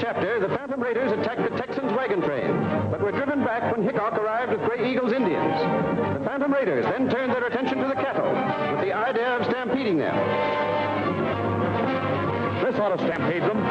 chapter, the Phantom Raiders attacked the Texans' wagon train, but were driven back when Hickok arrived with Gray Eagle's Indians. The Phantom Raiders then turned their attention to the cattle, with the idea of stampeding them. This ought to stampede them.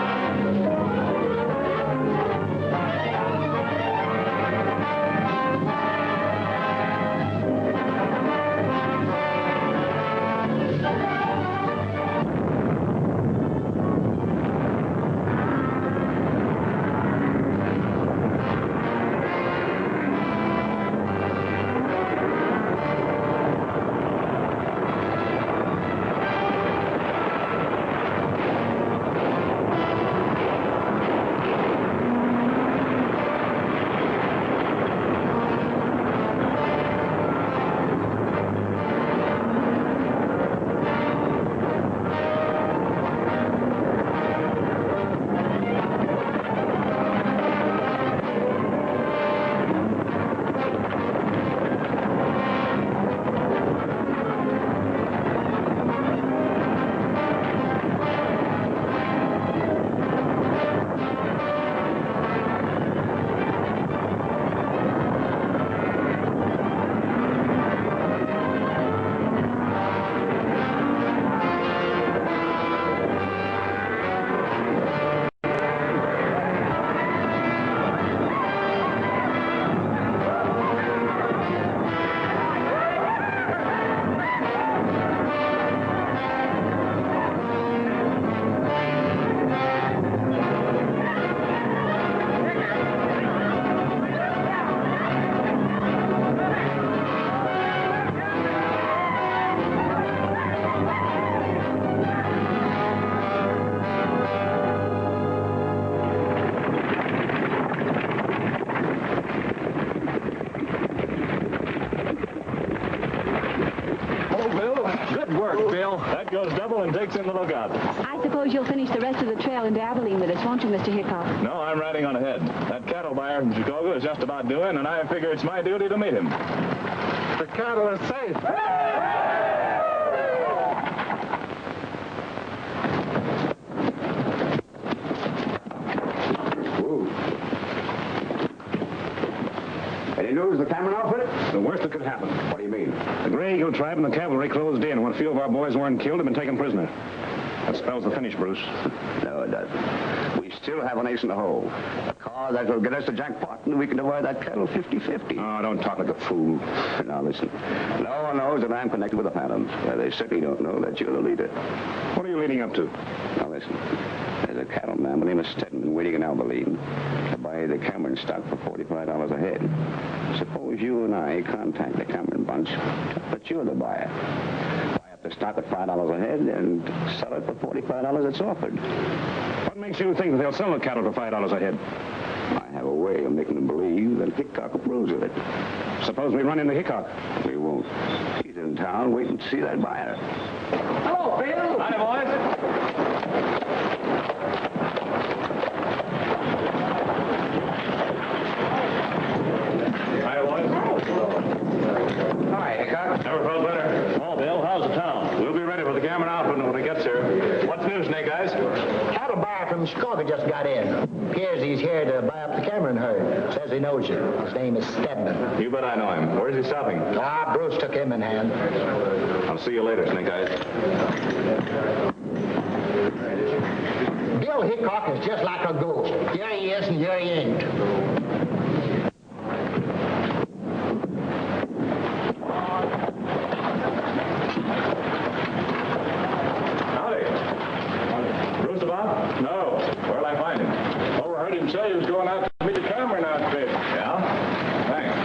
That goes double and takes in the lookout. I suppose you'll finish the rest of the trail into Abilene with us, won't you, Mr. Hickok? No, I'm riding on ahead. That cattle buyer from Chicago is just about due in, and I figure it's my duty to meet him. The cattle are safe. Any news of the Cameron outfit? The worst that could happen. What do you mean? The Gray Eagle tribe and the cavalry closed in when a few of our boys weren't killed and been taken prisoner. That spells the finish, Bruce. No, it doesn't. We still have an ace in the hole. A car that will get us the jackpot, and we can divide that cattle 50-50. Oh, don't talk like a fool. Now, listen. No one knows that I'm connected with the Phantoms. They certainly don't know that you're the leader. What are you leading up to? Now, listen. There's a cattleman by the name of Stedman waiting in Abilene to buy the Cameron stock for $45 a head. Suppose you and I contact the Cameron bunch, but you're the buyer. Buy up the stock at $5 a head and sell it for $45 it's offered. What makes you think that they'll sell the cattle for $5 a head? I have a way of making them believe that Hickok approves of it. Suppose we run into Hickok. We won't. He's in town waiting to see that buyer. Hello, Bill. Hi, boys. Hi, Hickok. Never felt better. Oh, Bill, how's the town? We'll be ready for the Cameron outfit when he gets here. What's news, Snake Eyes? Cattle buyer from Chicago just got in. Appears he's here to buy up the Cameron herd. Says he knows you. His name is Stedman. You bet I know him. Where's he stopping? Ah, Bruce took him in hand. I'll see you later, Snake Eyes. Bill Hickok is just like a ghost. Here he is and here he ain't. No. Where'll I find him? Oh, I heard him say he was going out to meet the Cameron outfit. Yeah? Thanks.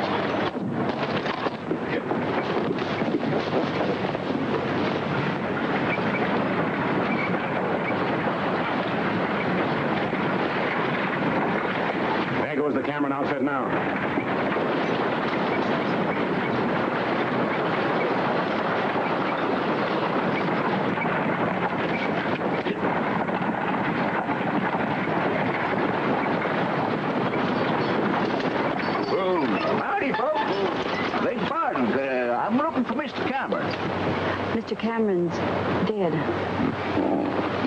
There goes the Cameron outfit now. Mr. Cameron's dead.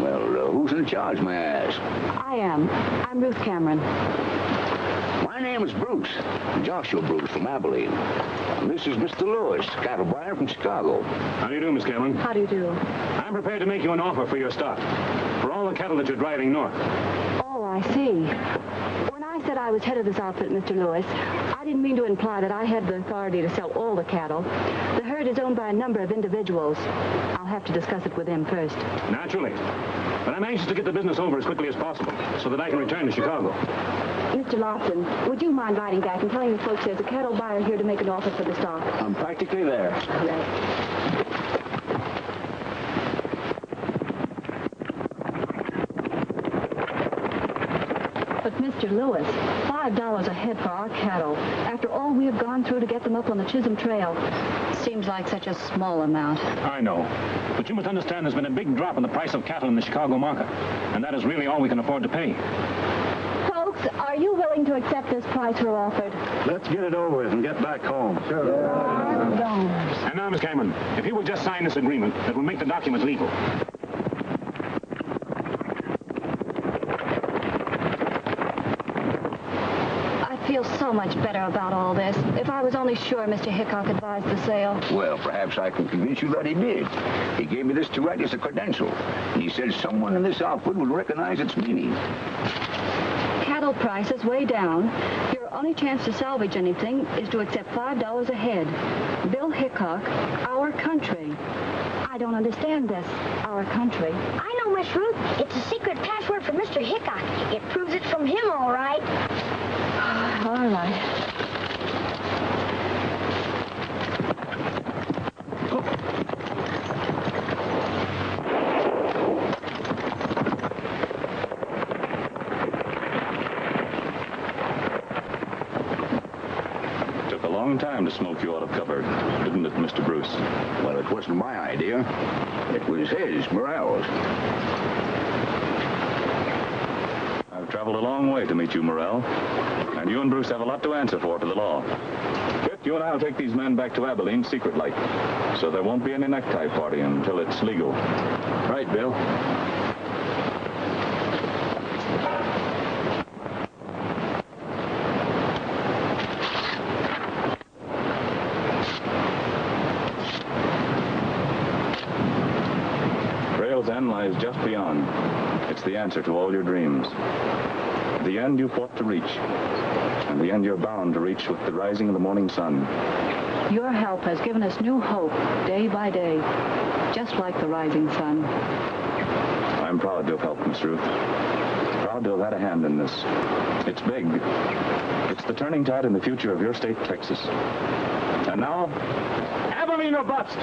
Well, who Who's in charge, may I ask? I am. I'm Ruth Cameron. My name is Bruce, Joshua Bruce from Abilene. And this is Mr. Lewis, cattle buyer from Chicago. How do you do, Miss Cameron? How do you do? I'm prepared to make you an offer for your stock. For all the cattle that you're driving north. Oh, I see. When I said I was head of this outfit, Mr. Lewis, I didn't mean to imply that I had the authority to sell all the cattle. The herd is owned by a number of individuals. I'll have to discuss it with them first. Naturally. But I'm anxious to get the business over as quickly as possible so that I can return to Chicago. Mr. Lawson, would you mind writing back and telling the folks there's a cattle buyer here to make an offer for the stock? I'm practically there. Right. But, Mr. Lewis, $5 a head for our cattle, after all we have gone through to get them up on the Chisholm Trail, seems like such a small amount. I know. But you must understand there's been a big drop in the price of cattle in the Chicago market. And that is really all we can afford to pay. Folks, are you willing to accept this price we're offered? Let's get it over with and get back home. $5. And now, Miss Cameron, if you will just sign this agreement, that will make the document legal. I feel so much better about all this. If I was only sure Mr. Hickok advised the sale. Well, perhaps I can convince you that he did. He gave me this to write as a credential. And he said someone in this outfit would recognize its meaning. Cattle prices way down. Your only chance to salvage anything is to accept $5 a head. Bill Hickok, our country. I don't understand this. Our country. I know, Miss Ruth. It's a secret password for Mr. Hickok. It proves it's from him, all right. All right. Took a long time to smoke you out of cover, didn't it, Mr. Bruce? Well, it wasn't my idea. It was his, Morel's. I've traveled a long way to meet you, Morel. And you and Bruce have a lot to answer for to the law. But you and I will take these men back to Abilene secret-like. So there won't be any necktie party until it's legal. Right, Bill? Trail's End lies just beyond. It's the answer to all your dreams. The end you fought to reach, and the end you're bound to reach with the rising of the morning sun. Your help has given us new hope day by day, just like the rising sun. I'm proud to have helped, Miss Ruth. Proud to have had a hand in this. It's big. It's the turning tide in the future of your state, Texas. And now, Abilene or bust!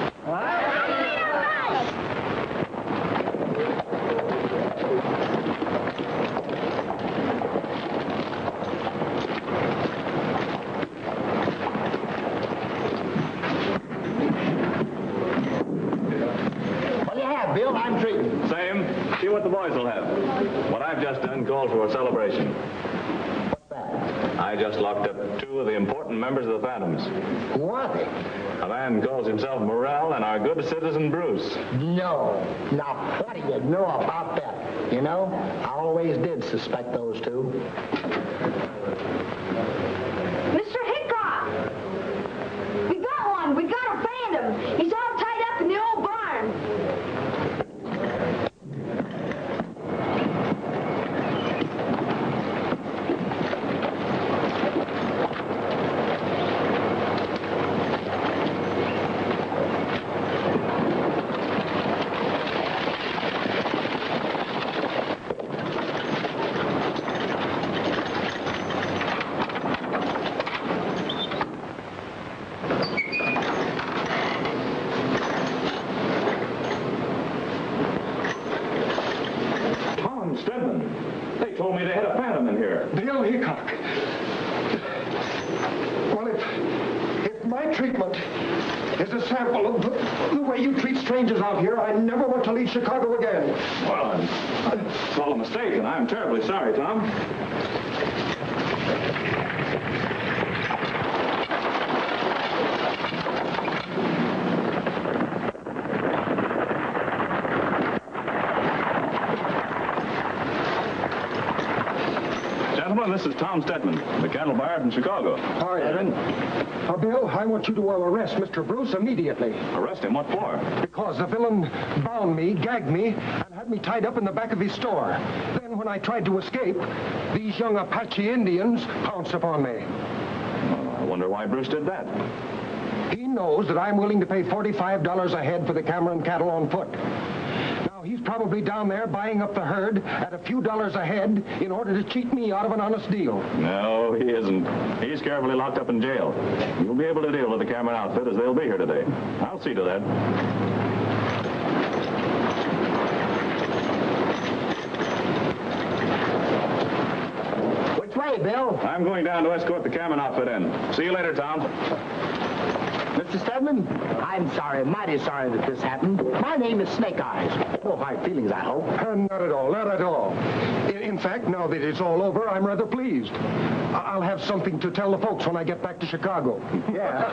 Bill, I'm treating. Same. See what the boys will have. What I've just done calls for a celebration. What's that? I just locked up two of the important members of the Phantoms. Who are they? A man calls himself Morel and our good citizen Bruce. No. Now, what do you know about that? You know, I always did suspect those two. Mr. Hickok! We got one. We got a phantom. He's all tied up in the old barn. They told me they had a phantom in here. Bill Hickok. Well, if my treatment is a sample of the way you treat strangers out here, I never want to leave Chicago again. Well, it's all a mistake, and I'm terribly sorry, Tom. Gentlemen, this is Tom Stedman, the cattle buyer from Chicago. Hi, Evan. Bill, I want you to arrest Mr. Bruce immediately. Arrest him? What for? Because the villain bound me, gagged me, and had me tied up in the back of his store. Then when I tried to escape, these young Apache Indians pounced upon me. I wonder why Bruce did that. He knows that I'm willing to pay $45 a head for the Cameron cattle on foot. Now, he's probably down there buying up the herd at a few dollars a head in order to cheat me out of an honest deal. No, he isn't. He's carefully locked up in jail. You'll be able to deal with the Cameron outfit as they'll be here today. I'll see to that. Which way, Bill? I'm going down to escort the Cameron outfit in. See you later, Tom. Mr. Stedman, I'm sorry, mighty sorry that this happened. My name is Snake Eyes. No hard feelings, I hope. Not at all, not at all. In fact, now that it's all over, I'm rather pleased. I'll have something to tell the folks when I get back to Chicago. Yeah.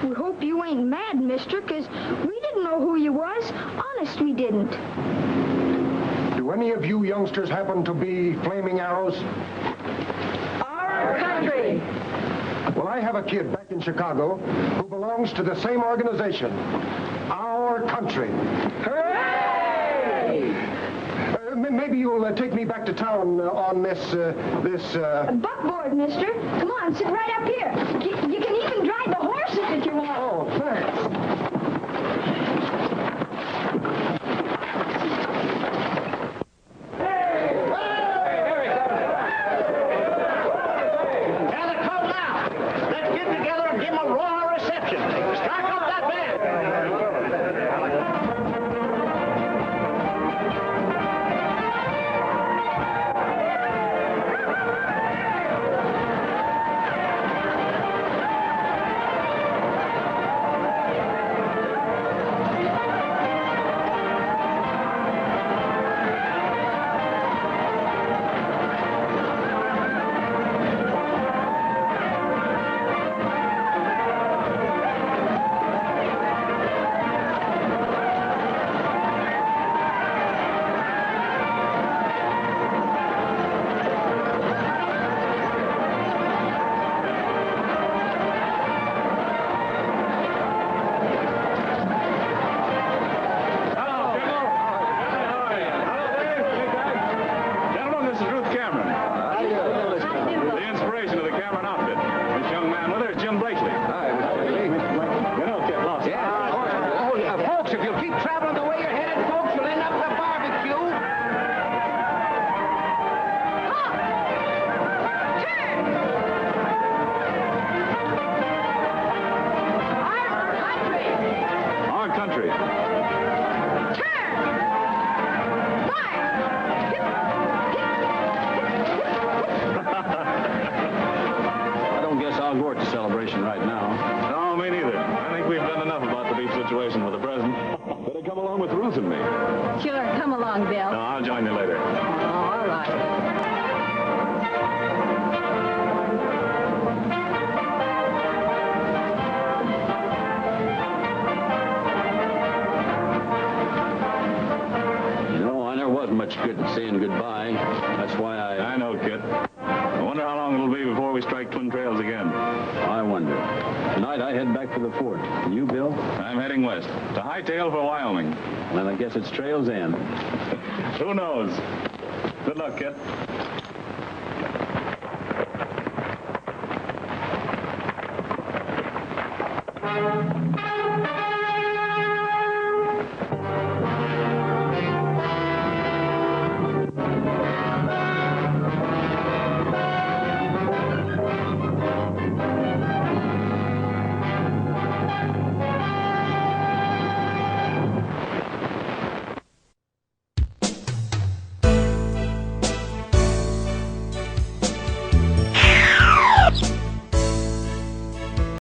We hope you ain't mad, mister, because we didn't know who you was. Honest, we didn't. Do any of you youngsters happen to be Flaming Arrows? Our country. Well, I have a kid back in Chicago who belongs to the same organization, Our Country. Hooray! Maybe you'll take me back to town on this. Buckboard, mister. Come on, sit right up here. You can even drive the horses if you want. Oh, thanks. Gather come now. Let's get together and give him a raw reception. Strike up that band. It's trail's end. Who knows? Good luck, kid.